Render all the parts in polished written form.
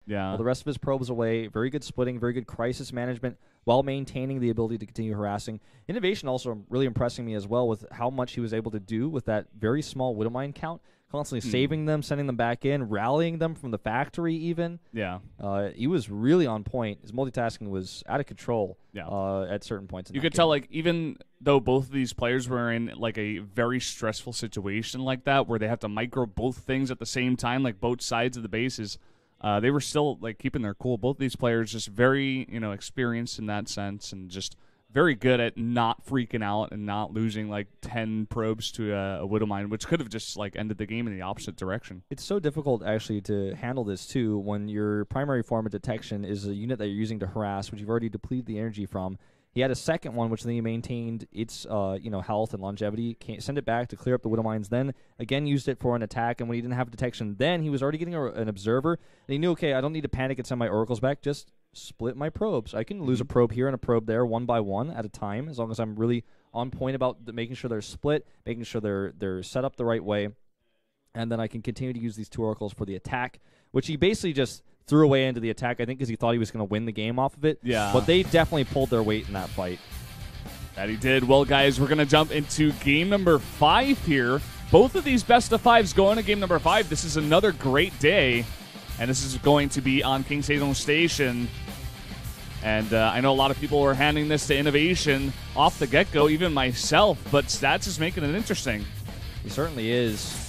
Yeah. While the rest of his probes away, very good splitting, very good crisis management, while maintaining the ability to continue harassing. INnoVation also really impressing me as well with how much he was able to do with that very small Widowmine count, constantly saving them, sending them back in, rallying them from the factory even. Yeah. He was really on point. His multitasking was out of control at certain points in You that could game. tell, like, even though both of these players were in, like, a very stressful situation like that, where they have to micro both things at the same time, like both sides of the bases, they were still, like, keeping their cool. Both these players just very, experienced in that sense and just very good at not freaking out and not losing, like, 10 probes to a Widowmine, which could have just, like, ended the game in the opposite direction. It's so difficult, actually, to handle this, too, when your primary form of detection is a unit that you're using to harass, which you've already depleted the energy from. He had a second one, which then he maintained its health and longevity. Can't send it back to clear up the Widowmines. Then, again, used it for an attack, and when he didn't have detection, then he was already getting an observer, and he knew, okay, I don't need to panic and send my oracles back, just split my probes. I can lose a probe here and a probe there, one by one at a time, as long as I'm really on point about making sure they're split, making sure they're set up the right way, and then I can continue to use these 2 oracles for the attack, which he basically just threw away into the attack, I think, because he thought he was going to win the game off of it. Yeah. But they definitely pulled their weight in that fight. That he did. Well, guys, we're going to jump into game number 5 here. Both of these best of 5s going to game number 5. This is another great day, and this is going to be on King Saison Station. And I know a lot of people are handing this to INnoVation off the get-go, even myself, but Stats is making it interesting. He certainly is.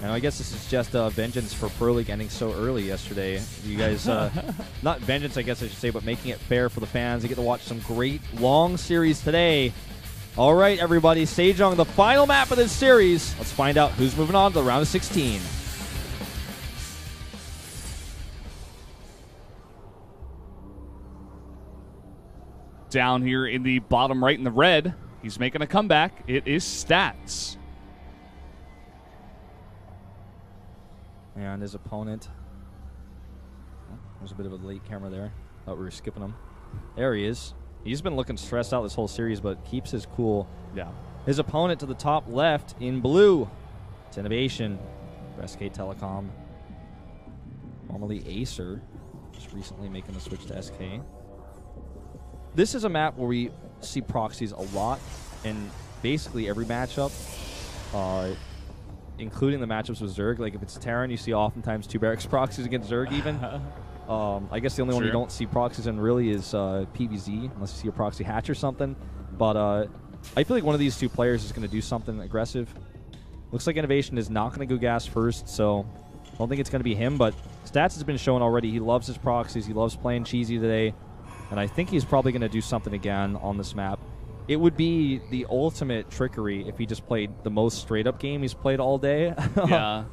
And I guess this is just vengeance for Pro League ending so early yesterday. You guys, not vengeance, I guess I should say, but making it fair for the fans. You get to watch some great long series today. All right, everybody, Sejong, the final map of this series. Let's find out who's moving on to the round of 16. Down here in the bottom right in the red, he's making a comeback. It is Stats. And his opponent, there's a bit of a late camera there. Thought we were skipping him. There he is. He's been looking stressed out this whole series, but keeps his cool. Yeah. His opponent to the top left in blue, it's INnoVation for SK Telecom. Formerly Acer, just recently making the switch to SK. This is a map where we see proxies a lot in basically every matchup. Including the matchups with Zerg. Like if it's Terran, you see oftentimes 2 barracks proxies against Zerg even. I guess the only one you don't see proxies in really is PVZ, unless you see a proxy hatch or something. But I feel like one of these 2 players is going to do something aggressive. Looks like INnoVation is not going to go gas first, so I don't think it's going to be him. But Stats has been shown already. He loves his proxies. He loves playing cheesy today. And I think he's probably going to do something again on this map. It would be the ultimate trickery if he just played the most straight-up game he's played all day. Yeah.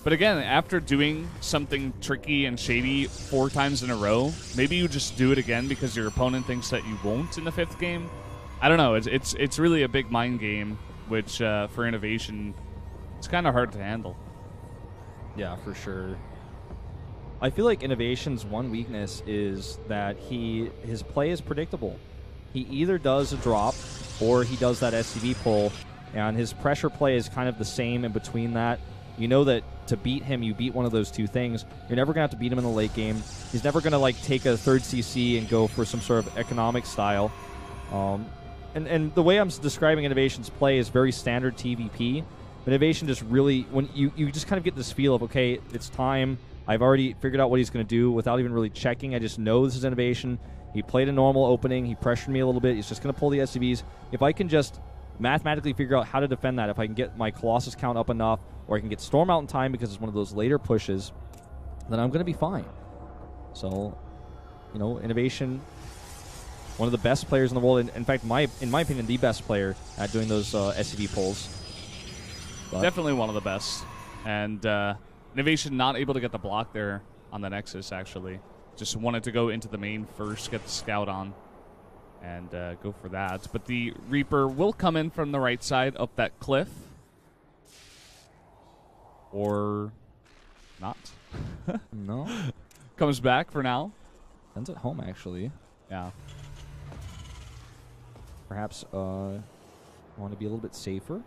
But again, after doing something tricky and shady 4 times in a row, maybe you just do it again because your opponent thinks that you won't in the 5th game. I don't know. It's really a big mind game, which for INnoVation, it's kind of hard to handle. Yeah, for sure. I feel like INnoVation's one weakness is that his play is predictable. He either does a drop or he does that SCV pull, and his pressure play is kind of the same in between that. You know that to beat him, you beat one of those 2 things. You're never going to have to beat him in the late game. He's never going to like take a 3rd CC and go for some sort of economic style. And the way I'm describing INnoVation's play is very standard TVP. INnoVation just really, when you just kind of get this feel of, okay, it's time. I've already figured out what he's going to do without even really checking. I just know this is INnoVation. He played a normal opening. He pressured me a little bit. He's just going to pull the SCVs. If I can just mathematically figure out how to defend that, if I can get my Colossus count up enough, or I can get Storm out in time because it's one of those later pushes, then I'm going to be fine. So, INnoVation, one of the best players in the world. In fact, in my opinion, the best player at doing those SCV pulls. But definitely one of the best. And INnoVation not able to get the block there on the Nexus, actually. Just wanted to go into the main first, get the scout on, and go for that. But the Reaper will come in from the right side up that cliff. Or not. No. Comes back for now. Ends at home, actually. Yeah. Perhaps want to be a little bit safer.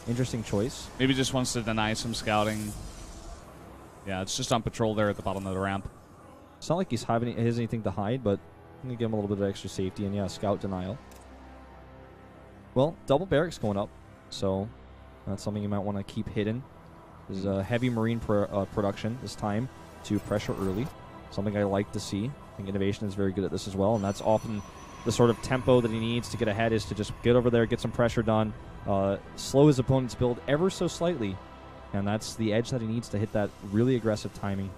Interesting choice. Maybe just wants to deny some scouting. Yeah, it's just on patrol there at the bottom of the ramp. It's not like he has anything to hide, but I'm going to give him a little bit of extra safety. And yeah, scout denial. Well, double barracks going up, so that's something you might want to keep hidden. There's a heavy Marine production this time to pressure early, something I like to see. I think INnoVation is very good at this as well, and that's often the sort of tempo that he needs to get ahead, is to just get over there, get some pressure done, slow his opponent's build ever so slightly, and that's the edge that he needs to hit that really aggressive timing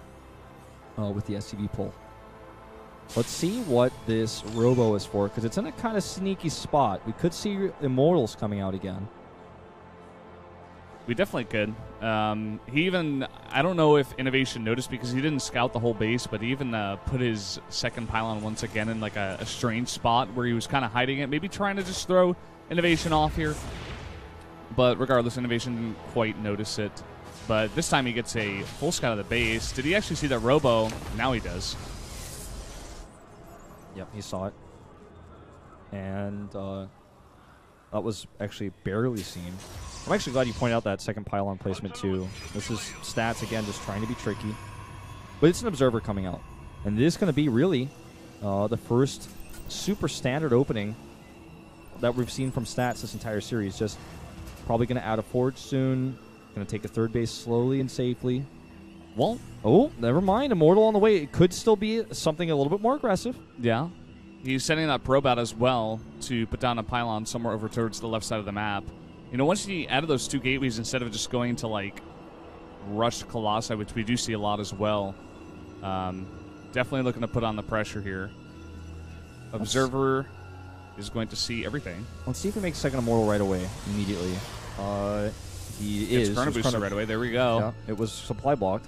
with the SCV pull. Let's see what this Robo is for, because it's in a kind of sneaky spot. We could see Immortals coming out again. We definitely could. He even, I don't know if INnoVation noticed, because he didn't scout the whole base, but he even put his second pylon once again in like a strange spot where he was kind of hiding it, maybe trying to just throw INnoVation off here. But regardless, INnoVation didn't quite notice it. But this time he gets a full scout of the base. Did he actually see that Robo? Now he does. Yep, he saw it. And that was actually barely seen. I'm actually glad you pointed out that second pylon placement too. This is Stats, again, just trying to be tricky. But it's an Observer coming out. And this is going to be really the first super standard opening that we've seen from Stats this entire series. Just probably going to add a forge soon. Going to take a third base slowly and safely. Well, oh, never mind. Immortal on the way. It could still be something a little bit more aggressive. Yeah. He's sending that probe out as well to put down a pylon somewhere over towards the left side of the map. You know, once he added those two gateways, instead of just going to, like, rush Colossi, which we do see a lot as well, definitely looking to put on the pressure here. Observer is going to see everything. Let's see if he makes second Immortal right away, immediately. He is. Chrono Booster right away. There we go. Yeah, it was supply blocked.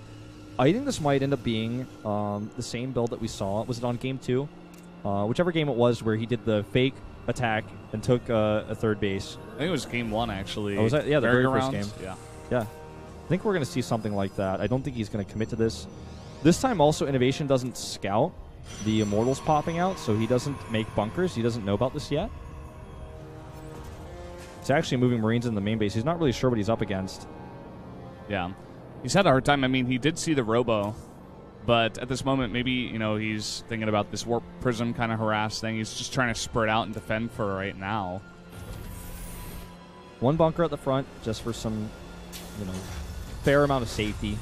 I think this might end up being the same build that we saw. Was it on game 2? Whichever game it was where he did the fake attack and took a third base. I think it was game 1, actually. Oh, was that? Yeah, the very first game. Yeah. Yeah. I think we're going to see something like that. I don't think he's going to commit to this. This time also, INnoVation doesn't scout the Immortals popping out, so he doesn't make bunkers. He doesn't know about this yet. He's actually moving Marines in the main base. He's not really sure what he's up against. Yeah. He's had a hard time. I mean, he did see the Robo, but at this moment, maybe, you know, he's thinking about this Warp Prism kind of harass thing. He's just trying to spread out and defend for right now. One bunker at the front, just for some, you know, fair amount of safety.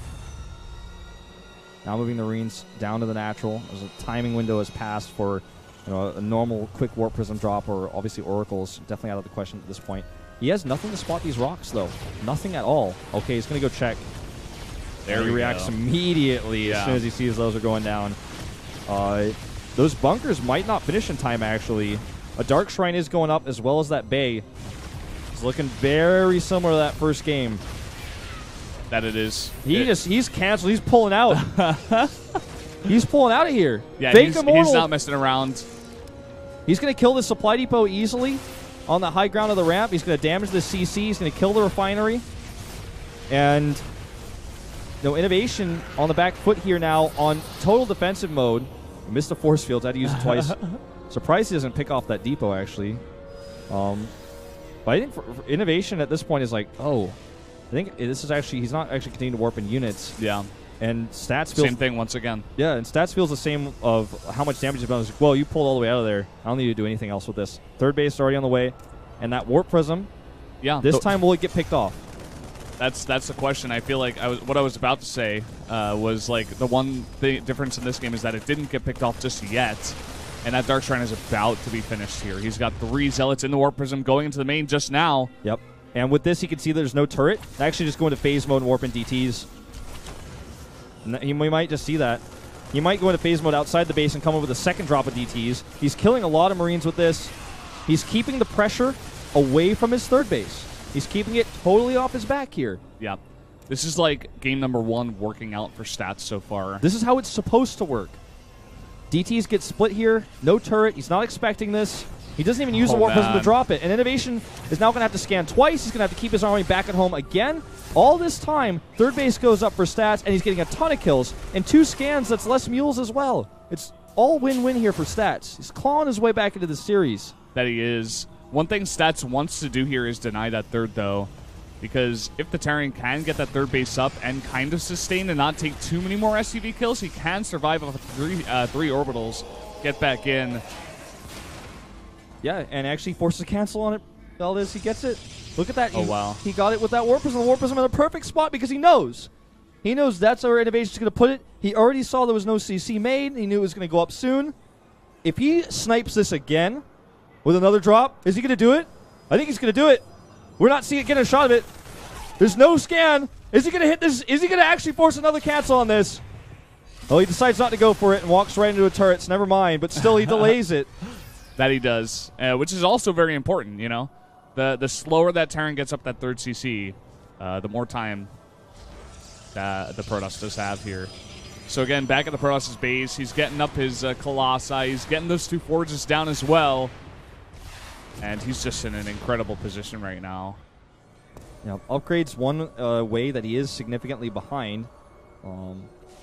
Now moving the Marines down to the natural, as a timing window has passed for, you know, a normal quick Warp Prism drop, or obviously Oracles, definitely out of the question at this point. He has nothing to spot these rocks, though. Nothing at all. Okay, he's going to go check. There he reacts immediately as soon as he sees those are going down. Those bunkers might not finish in time, actually. A Dark Shrine is going up, as well as that bay. It's looking very similar to that first game. That it is. He's canceled. He's pulling out. He's pulling out of here. Yeah, Fake he's Immortal. not messing around. He's going to kill the supply depot easily on the high ground of the ramp. He's going to damage the CC. He's going to kill the refinery. And no INnoVation on the back foot here now on total defensive mode. Missed the force fields. I had to use it twice. Surprised he doesn't pick off that depot, actually. But I think for INnoVation at this point is like, oh, I think this is actually, he's not actually continuing to warp in units. Yeah. And Stats feels... Same thing once again. Yeah, and Stats feels the same of how much damage you've done. It's like, well, you pulled all the way out of there. I don't need to do anything else with this. Third base is already on the way. And that Warp Prism, this time will it get picked off? That's the question. I feel like what I was about to say was like the one difference in this game is that it didn't get picked off just yet. And that Dark Shrine is about to be finished here. He's got 3 Zealots in the Warp Prism going into the main just now. Yep. And with this, you can see there's no turret. Actually, just go into phase mode and warp in DTs. We might just see that. He might go into phase mode outside the base and come up with a second drop of DTs. He's killing a lot of Marines with this. He's keeping the pressure away from his third base. He's keeping it totally off his back here. Yeah. This is like game number 1 working out for Stats so far. This is how it's supposed to work. DTs get split here. No turret. He's not expecting this. He doesn't even use the Warp Prism to drop it. And INnoVation is now going to have to scan twice. He's going to have to keep his army back at home again. All this time, third base goes up for Stats, and he's getting a ton of kills. And 2 scans, that's less mules as well. It's all win-win here for Stats. He's clawing his way back into the series. That he is. One thing Stats wants to do here is deny that third, though. because if the Terran can get that third base up and kind of sustain and not take too many more SCV kills, he can survive off of three orbitals, get back in. Yeah, and actually forces a cancel on it. Valdez, he gets it. Look at that. Oh, wow. He got it with that Warp Prism. The Warp Prism in the perfect spot because he knows. He knows that's where INnoVation's going to put it. He already saw there was no CC made. He knew it was going to go up soon. If he snipes this again with another drop, is he going to do it? I think he's going to do it. We're not seeing it getting a shot of it. There's no scan. Is he going to hit this? Is he going to actually force another cancel on this? Oh, he decides not to go for it and walks right into a turret. Never mind, but still he delays it. That he does, which is also very important, you know? The slower that Terran gets up that third CC, the more time that the Protoss does have here. So again, back at the Protoss' base, he's getting up his Colossi, he's getting those 2 Forges down as well. And he's just in an incredible position right now. Yeah, upgrades one way that he is significantly behind.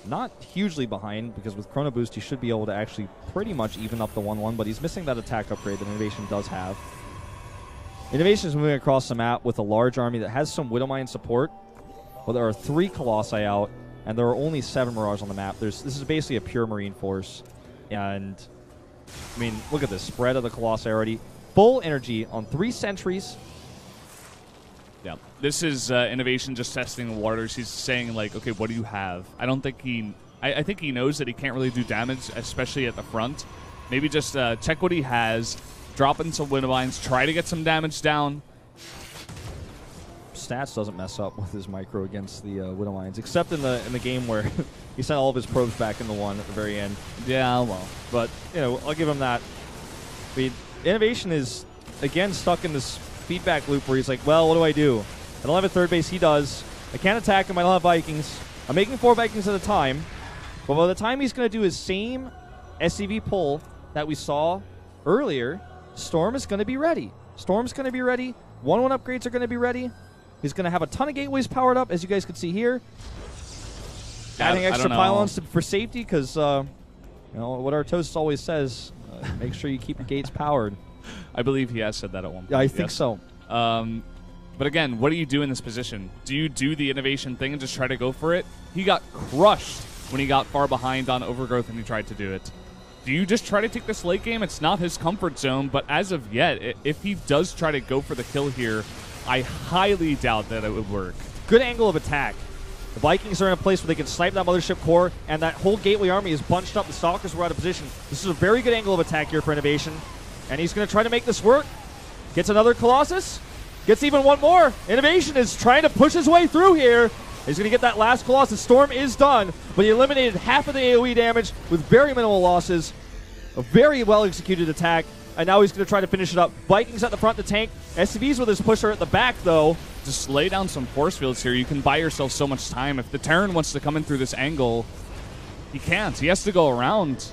Not hugely behind, because with Chrono Boost he should be able to actually pretty much even up the 1-1, but he's missing that attack upgrade that INnoVation does have. INnoVation is moving across the map with a large army that has some Widowmine support. Well, there are 3 Colossi out, and there are only 7 Mirage on the map. This is basically a pure Marine force. And, I mean, look at this spread of the Colossi already. Full energy on 3 sentries. Yeah, this is INnoVation just testing the waters. He's saying, like, okay, what do you have? I don't think he... I think he knows that he can't really do damage, especially at the front. Maybe just check what he has, drop in some Widowmines, try to get some damage down. Stats doesn't mess up with his micro against the Widowmines, except in the game where he sent all of his probes back into 1 at the very end. Yeah, well. But, you know, I'll give him that. I mean, INnoVation is, again, stuck in this feedback loop where he's like, well, what do? I don't have a third base. He does. I can't attack him. I don't have Vikings. I'm making 4 Vikings at a time. But by the time he's going to do his same SCV pull that we saw earlier, Storm is going to be ready. Storm's going to be ready. 1-1 upgrades are going to be ready. He's going to have a ton of gateways powered up, as you guys can see here. Adding extra pylons for safety, because you know what our toast always says: make sure you keep your gates powered. I believe he has said that at one point. Yeah, I think so. But again, what do you do in this position? Do you do the INnoVation thing and just try to go for it? He got crushed when he got far behind on Overgrowth and he tried to do it. Do you just try to take this late game? It's not his comfort zone, but as of yet, if he does try to go for the kill here, I highly doubt that it would work. Good angle of attack. The Vikings are in a place where they can snipe that Mothership core, and that whole Gateway army is bunched up. The Stalkers were out of position. This is a very good angle of attack here for INnoVation, and he's going to try to make this work. Gets another Colossus. Gets even one more. INnoVation is trying to push his way through here. He's going to get that last Colossus. Storm is done, but he eliminated half of the AoE damage with very minimal losses. A very well-executed attack, and now he's going to try to finish it up. Vikings at the front to tank. SCVs with his pusher at the back, though. Just lay down some force fields here. You can buy yourself so much time. If the Terran wants to come in through this angle, he can't. He has to go around.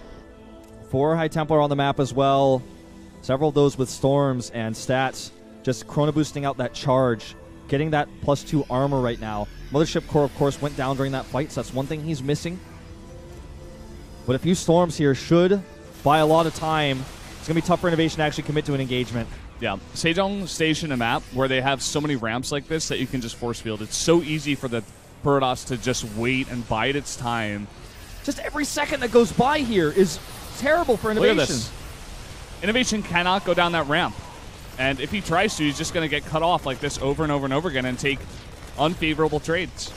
4 High Templar on the map as well. Several of those with storms and stats. Just chrono boosting out that charge. Getting that +2 armor right now. Mothership core, of course, went down during that fight, so that's one thing he's missing. But a few storms here should buy a lot of time. It's going to be tough for INnoVation to actually commit to an engagement. Yeah. Sejong station a map where they have so many ramps like this that you can just force field. It's so easy for the Protoss to just wait and bide its time. Just every second that goes by here is terrible for INnoVation. Look at this. INnoVation cannot go down that ramp. And if he tries to, he's just going to get cut off like this over and over and over again and take unfavorable trades.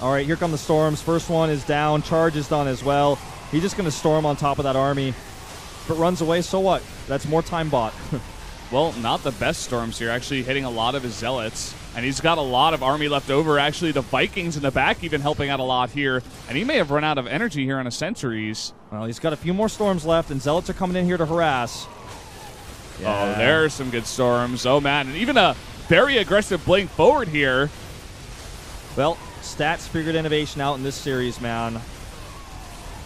All right, here come the storms. First one is down. Charge is done as well. He's just going to storm on top of that army. If it runs away, so what? That's more time bought. Well, not the best storms here. Actually hitting a lot of his zealots. And he's got a lot of army left over. Actually, the Vikings in the back even helping out a lot here. And he may have run out of energy here on his sentries. Well, he's got a few more storms left, and zealots are coming in here to harass. Yeah. Oh, there's some good storms. Oh, man. And even a very aggressive blink forward here. Well, stats figured INnoVation out in this series, man.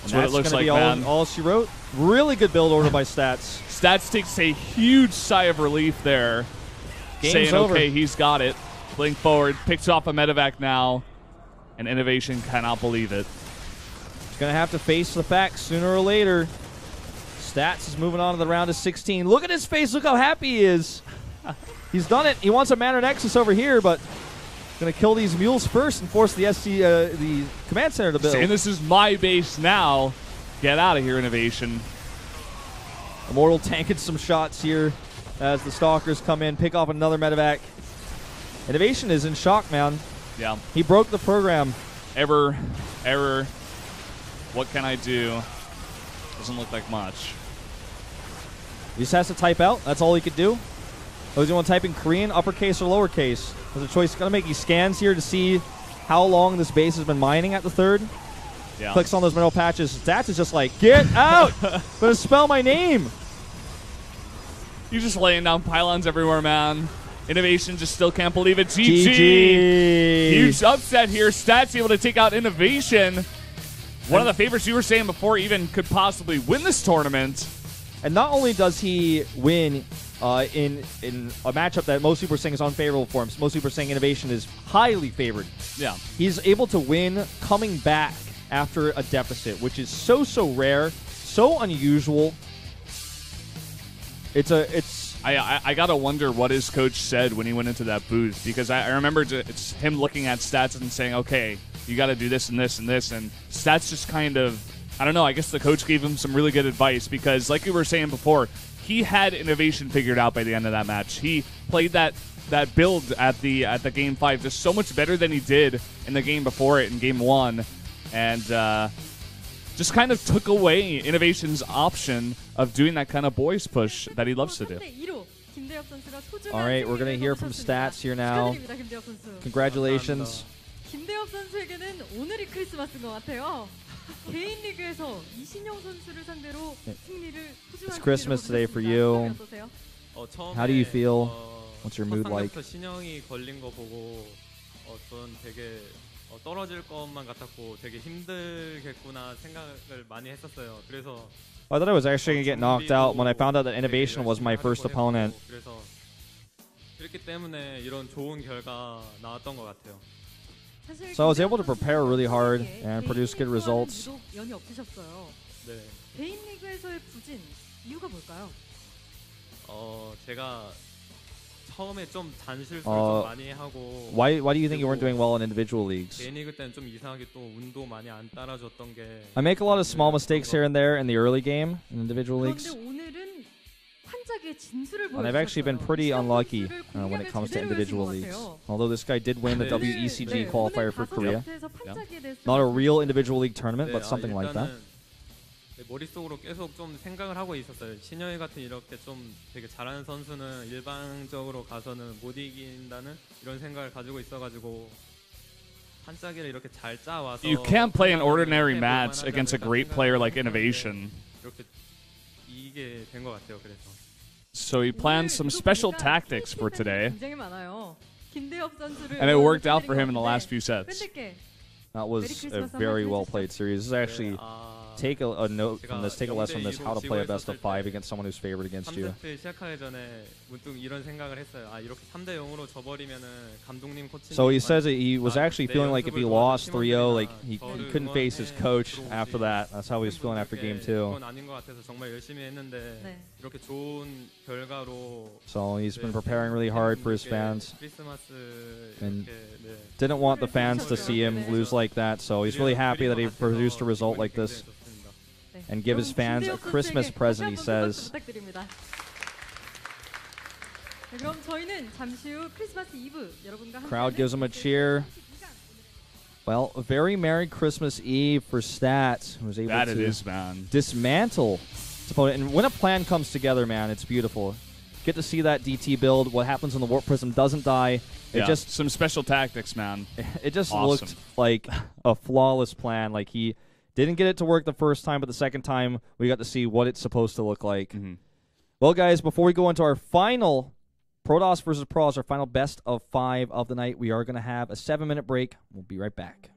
That's what it looks like, man. All she wrote. Really good build order by Stats. Stats takes a huge sigh of relief there. Game's saying, over. okay, he's got it. Blink forward, picks off a medevac now, and INnoVation cannot believe it. He's going to have to face the facts sooner or later. Stats is moving on to the round of 16. Look at his face. Look how happy he is. He's done it. He wants a Mana Nexus over here, but going to kill these mules first and force the command center to build. Saying this is my base now. Get out of here, INnoVation. Immortal tanking some shots here as the Stalkers come in, pick off another medevac. INnoVation is in shock, man. Yeah. He broke the program. Error. What can I do? Doesn't look like much. He just has to type out. That's all he could do. Oh, does he want to type in Korean, uppercase, or lowercase? There's a choice. He's going to make these scans here to see how long this base has been mining at the third. Yeah. Clicks on those mineral patches. Stats is just like, get out! I'm going to spell my name. You're just laying down pylons everywhere, man. INnoVation just still can't believe it. GG. Huge upset here. Stats able to take out INnoVation. One of the favorites you were saying before even could possibly win this tournament. And not only does he win in a matchup that most people are saying is unfavorable for him, most people are saying INnoVation is highly favored. Yeah. He's able to win coming back after a deficit, which is so rare, so unusual. I gotta wonder what his coach said when he went into that booth, because I remember it's him looking at Stats and saying, okay, you gotta do this and this and this, and Stats just kind of, I don't know, I guess the coach gave him some really good advice, because like we were saying before, he had INnoVation figured out by the end of that match. He played that build at the game 5 just so much better than he did in the game before it in game 1, and just kind of took away INnoVation's option of doing that kind of boys push that he loves to do. All right, we're going to hear from Stats here now. Congratulations. 김대엽 선수에게는 오늘이 크리스마스인 것 같아요. 개인 리그에서 이신영 선수를 상대로 승리를 It's Christmas today for you. How do you feel? What's your mood like? 신영이 걸린 거 보고 전 되게 떨어질 것만 같았고 되게 힘들겠구나 생각을 많이 했었어요. 그래서 I thought I was actually going to get knocked out when I found out that INnoVation was my first opponent. 그래서 그렇기 때문에 이런 좋은 결과 나왔던 것 같아요. So I was able to prepare really hard and produce good results. 네. 개인 리그에서의 부진 이유가 뭘까요? 제가 처음에 좀 잔실수를 좀 많이 하고. Why do you think you weren't doing well in individual leagues? 개인 리그 때는 좀 이상하게 또 운도 많이 안 따라줬던 게. I make a lot of small mistakes here and there in the early game in individual leagues. And I've actually been pretty unlucky when it comes to individual leagues. Although this guy did win the WECG qualifier for Korea. Not a real individual league tournament, but something like that. 머릿속으로 계속 좀 생각을 하고 있었어요. 신영이 같은 이렇게 좀 되게 잘하는 선수는 일방적으로 가서는 못 이긴다는 이런 생각을 가지고 있어가지고 판짜기를 이렇게 잘 짜와서. You can't play an ordinary match against a great player like INnoVation. 이렇게 이기게 된 것 같아요. 그래서. So he planned some special tactics for today, and it worked out for him in the last few sets. That was a very well played series. This is actually take a note from this, take a lesson from this, how to play a best of 5 against someone who's favored against you. So he says that he was actually feeling like if he lost 3-0, like he couldn't face his coach after that. That's how he was feeling after game 2. So he's been preparing really hard for his fans and didn't want the fans to see him lose like that. So he's really happy that he produced a result like this and give his fans a Christmas present, he says. Crowd gives him a cheer. Well, a very Merry Christmas Eve for Stats, who was able to dismantle his opponent. And when a plan comes together, man, it's beautiful. Get to see that DT build. What happens when the Warp Prism doesn't die. It just some special tactics, man. It just looked like a flawless plan. Like he didn't get it to work the first time, but the second time we got to see what it's supposed to look like. Mm-hmm. Well, guys, before we go into our final Protoss versus Pros, our final best of 5 of the night, we are going to have a 7-minute break. We'll be right back.